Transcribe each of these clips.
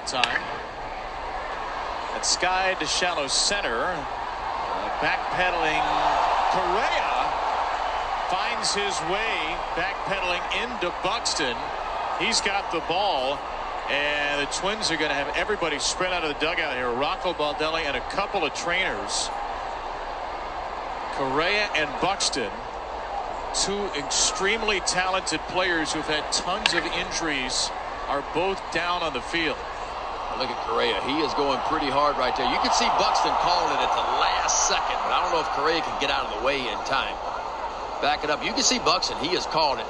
time. That sky to shallow center. Backpedaling Correa finds his way backpedaling into Buxton. He's got the ball, and the Twins are going to have everybody spread out of the dugout here. Rocco Baldelli and a couple of trainers. Correa and Buxton, two extremely talented players who've had tons of injuries, are both down on the field. Look at Correa. He is going pretty hard right there. You can see Buxton calling it at the last second, but I don't know if Correa can get out of the way in time. Back it up. You can see Buxton. He is calling it.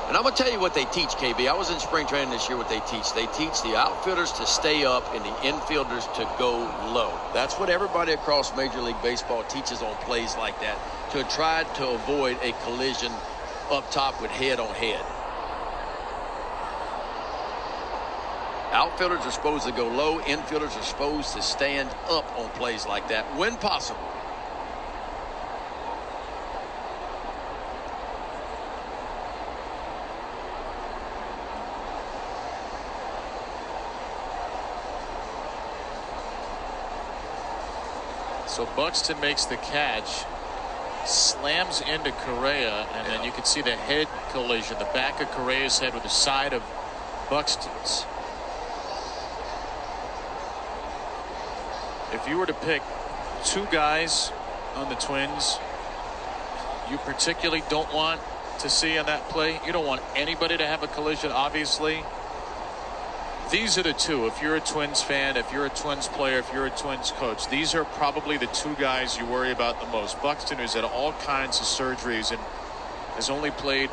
And I'm going to tell you what they teach, KB. I was in spring training this year. What they teach. They teach the outfielders to stay up and the infielders to go low. That's what everybody across Major League Baseball teaches on plays like that, to try to avoid a collision up top with head on head. Outfielders are supposed to go low. Infielders are supposed to stand up on plays like that when possible. So Buxton makes the catch, slams into Correa, and then you can see the head collision, the back of Correa's head with the side of Buxton's. If you were to pick two guys on the Twins you particularly don't want to see on that play, you don't want anybody to have a collision, obviously. These are the two. If you're a Twins fan, if you're a Twins player, if you're a Twins coach, these are probably the two guys you worry about the most. Buxton, who's had all kinds of surgeries and has only played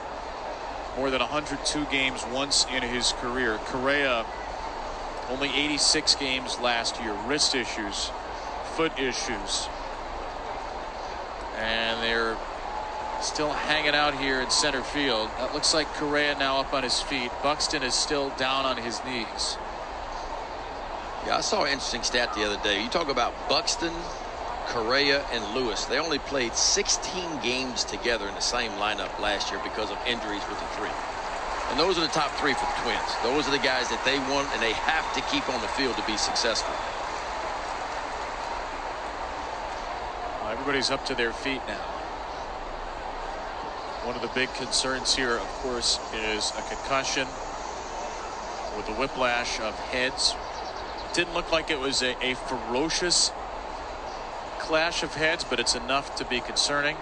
more than 102 games once in his career. Correa, only 86 games last year. Wrist issues, foot issues. And they're still hanging out here in center field. That looks like Correa now up on his feet. Buxton is still down on his knees. Yeah, I saw an interesting stat the other day. You talk about Buxton, Correa, and Lewis. They only played 16 games together in the same lineup last year because of injuries with the three. And those are the top three for the Twins. Those are the guys that they want and they have to keep on the field to be successful. Well, everybody's up to their feet now. One of the big concerns here, of course, is a concussion with the whiplash of heads. Didn't look like it was a ferocious clash of heads, but it's enough to be concerning.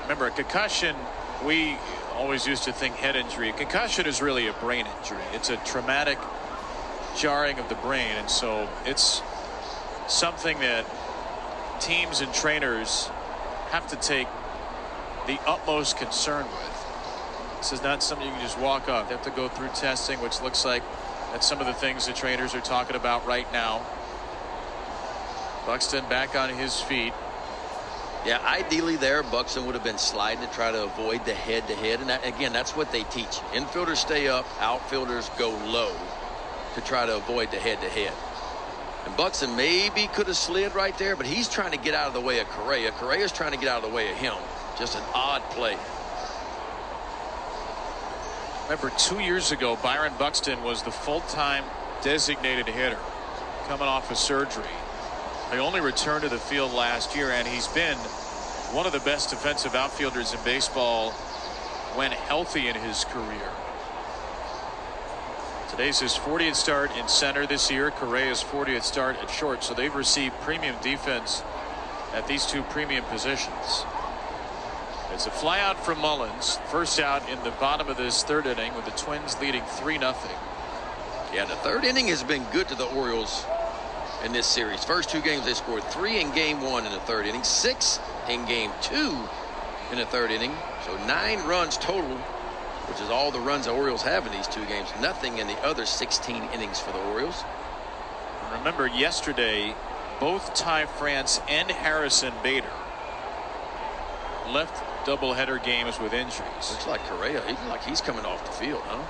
Remember, a concussion, we always used to think head injury. A concussion is really a brain injury. It's a traumatic jarring of the brain, and so it's something that teams and trainers have to take the utmost concern with. This is not something you can just walk off. They have to go through testing, which looks like that's some of the things the trainers are talking about right now. Buxton back on his feet. Yeah, ideally there, Buxton would have been sliding to try to avoid the head-to-head. And that, again, that's what they teach. Infielders stay up, outfielders go low to try to avoid the head-to-head. And Buxton maybe could have slid right there, but he's trying to get out of the way of Correa. Correa's trying to get out of the way of him. Just an odd play. Remember, 2 years ago, BYRON Buxton was the full-time designated hitter coming off of surgery. He only returned to the field last year, and he's been one of the best defensive outfielders in baseball when healthy in his career. Today's his 40th start in center this year. Correa's 40th start at short, so they've received premium defense at these two premium positions. It's a fly out from Mullins. First out in the bottom of this third inning with the Twins leading 3-0. Yeah, the third inning has been good to the Orioles in this series. First two games they scored 3 in game 1 in the third inning, 6 in game 2 in the third inning. So 9 runs total, which is all the runs the Orioles have in these two games. Nothing in the other 16 innings for the Orioles. Remember yesterday, both Ty France and Harrison Bader left doubleheader games with injuries. Looks like Correa, he's coming off the field, huh?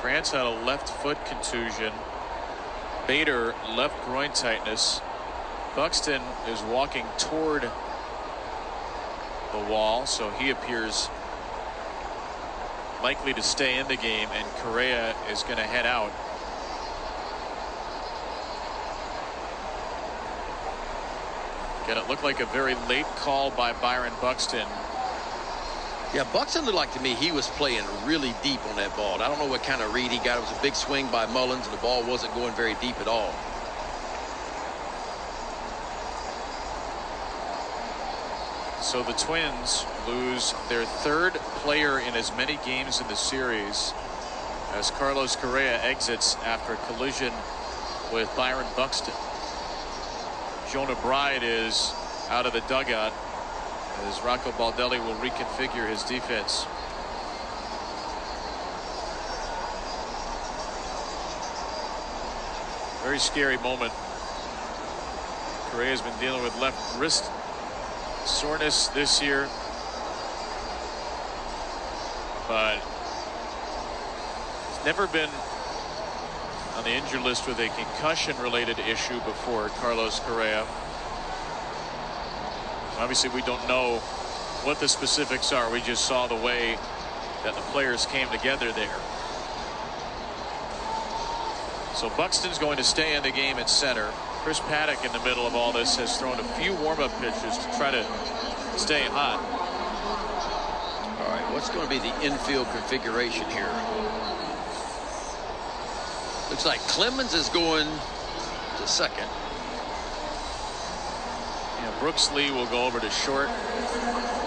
France had a left foot contusion. Bader left groin tightness. Buxton is walking toward the wall, so he appears likely to stay in the game, and Correa is going to head out. Again, it looked like a very late call by BYRON Buxton. Yeah, Buxton looked like to me he was playing really deep on that ball. I don't know what kind of read he got. It was a big swing by Mullins, and the ball wasn't going very deep at all. So the Twins lose their third player in as many games in the series as Carlos Correa exits after a collision with BYRON Buxton. Jonah Bride is out of the dugout as Rocco Baldelli will reconfigure his defense. Very scary moment. Correa's been dealing with left wrist soreness this year, but he's never been on the injured list with a concussion-related issue before, Carlos Correa. Obviously, we don't know what the specifics are. We just saw the way that the players came together there. So Buxton's going to stay in the game at center. Chris Paddock in the middle of all this has thrown a few warm-up pitches to try to stay hot. All right, what's going to be the infield configuration here? Looks like Clemens is going to second. Yeah, Brooks Lee will go over to short.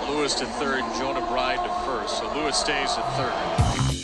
Lewis to third. Jonah Bride to first. So Lewis stays at third.